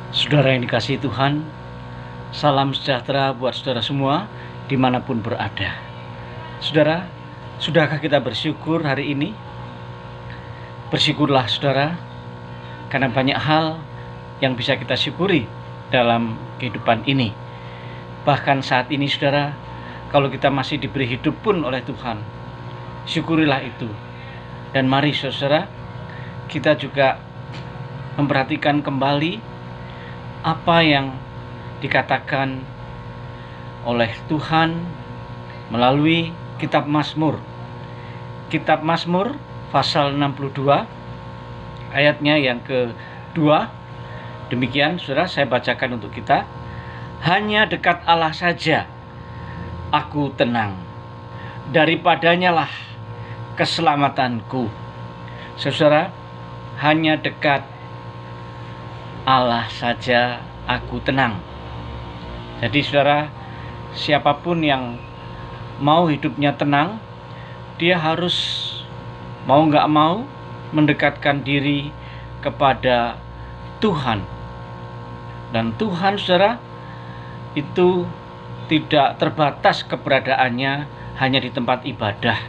Saudara yang dikasihi Tuhan, salam sejahtera buat saudara semua dimanapun berada. Saudara, sudahkah kita bersyukur hari ini? Bersyukurlah saudara, karena banyak hal yang bisa kita syukuri dalam kehidupan ini. Bahkan saat ini saudara, kalau kita masih diberi hidup pun oleh Tuhan, syukurilah itu. Dan mari saudara, kita juga memperhatikan kembali apa yang dikatakan oleh Tuhan melalui kitab Mazmur. Kitab Mazmur pasal 62 ayatnya yang kedua. Demikian saudara, saya bacakan untuk kita. Hanya dekat Allah saja aku tenang, daripadanya lah keselamatanku. Saudara, hanya dekat Allah saja aku tenang. Jadi saudara, siapapun yang mau hidupnya tenang, dia harus mau nggak mau mendekatkan diri kepada Tuhan. Dan Tuhan saudara itu tidak terbatas keberadaannya hanya di tempat ibadah,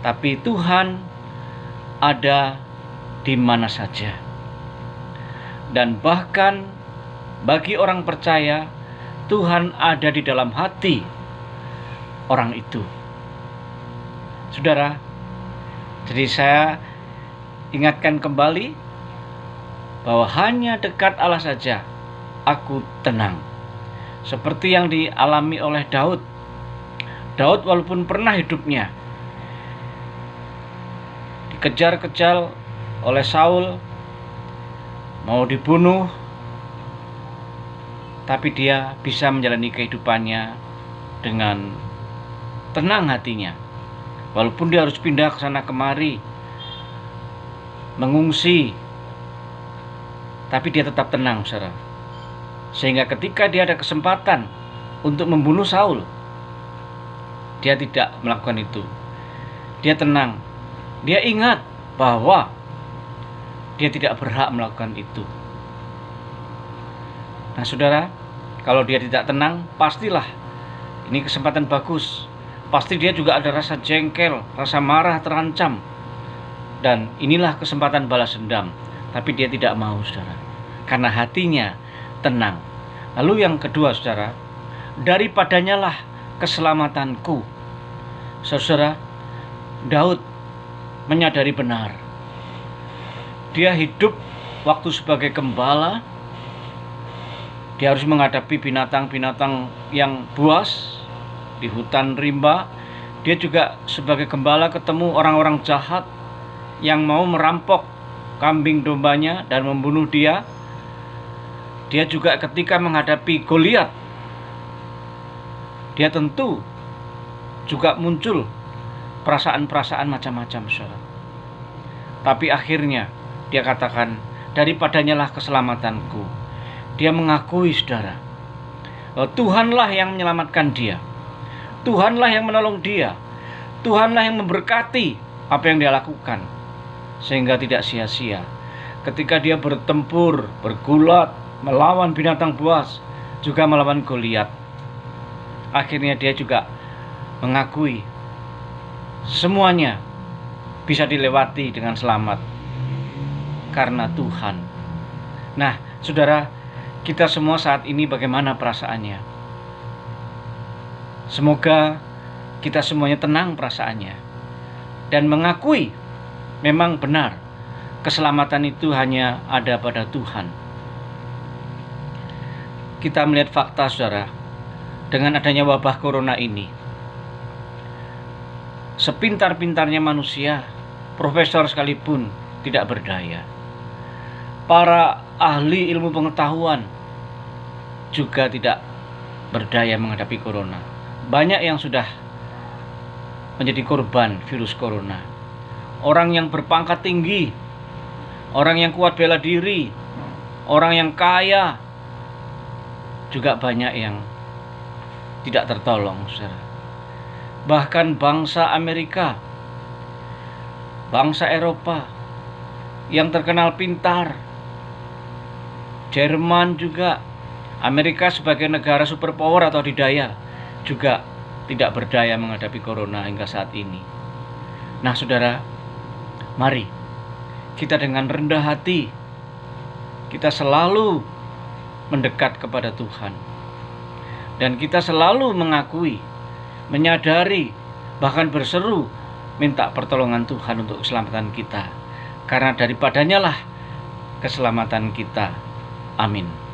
tapi Tuhan ada di mana saja. Dan bahkan bagi orang percaya, Tuhan ada di dalam hati orang itu. Saudara, jadi saya ingatkan kembali bahwa hanya dekat Allah saja aku tenang. Seperti yang dialami oleh Daud. Daud walaupun pernah hidupnya dikejar-kejar oleh Saul, mau dibunuh, tapi dia bisa menjalani kehidupannya dengan tenang hatinya. Walaupun dia harus pindah ke sana kemari, mengungsi, tapi dia tetap tenang, saudara. Sehingga ketika dia ada kesempatan untuk membunuh Saul, dia tidak melakukan itu. Dia tenang. Dia ingat bahwa dia tidak berhak melakukan itu. Nah saudara, kalau dia tidak tenang, pastilah ini kesempatan bagus. Pasti dia juga ada rasa jengkel, rasa marah, terancam. Dan inilah kesempatan balas dendam. Tapi dia tidak mau saudara, karena hatinya tenang. Lalu yang kedua saudara, daripadanya lah keselamatanku. Saudara, Daud menyadari benar, dia hidup waktu sebagai gembala. Dia harus menghadapi binatang-binatang yang buas di hutan rimba. Dia juga sebagai gembala ketemu orang-orang jahat yang mau merampok kambing dombanya dan membunuh dia. Dia juga ketika menghadapi Goliat, dia tentu juga muncul perasaan-perasaan macam-macam saudara. Tapi akhirnya dia katakan, daripadanya lah keselamatanku. Dia mengakui saudara, Tuhanlah yang menyelamatkan dia. Tuhanlah yang menolong dia. Tuhanlah yang memberkati apa yang dia lakukan, sehingga tidak sia-sia. Ketika dia bertempur, bergulat, melawan binatang buas, juga melawan Goliat, akhirnya dia juga mengakui semuanya bisa dilewati dengan selamat karena Tuhan. Nah, saudara, kita semua saat ini bagaimana perasaannya? Semoga kita semuanya tenang perasaannya dan mengakui memang benar keselamatan itu hanya ada pada Tuhan. Kita melihat fakta saudara, dengan adanya wabah corona ini, sepintar-pintarnya manusia, profesor sekalipun tidak berdaya. Para ahli ilmu pengetahuan juga tidak berdaya menghadapi corona. Banyak yang sudah menjadi korban virus corona. Orang yang berpangkat tinggi, orang yang kuat bela diri, orang yang kaya, juga banyak yang tidak tertolong, saudara. Bahkan bangsa Amerika, bangsa Eropa yang terkenal pintar, Jerman juga, Amerika sebagai negara superpower atau adidaya juga tidak berdaya menghadapi corona hingga saat ini. Nah saudara, mari kita dengan rendah hati, kita selalu mendekat kepada Tuhan. Dan kita selalu mengakui, menyadari, bahkan berseru minta pertolongan Tuhan untuk keselamatan kita. Karena daripadanya lah keselamatan kita. Amin.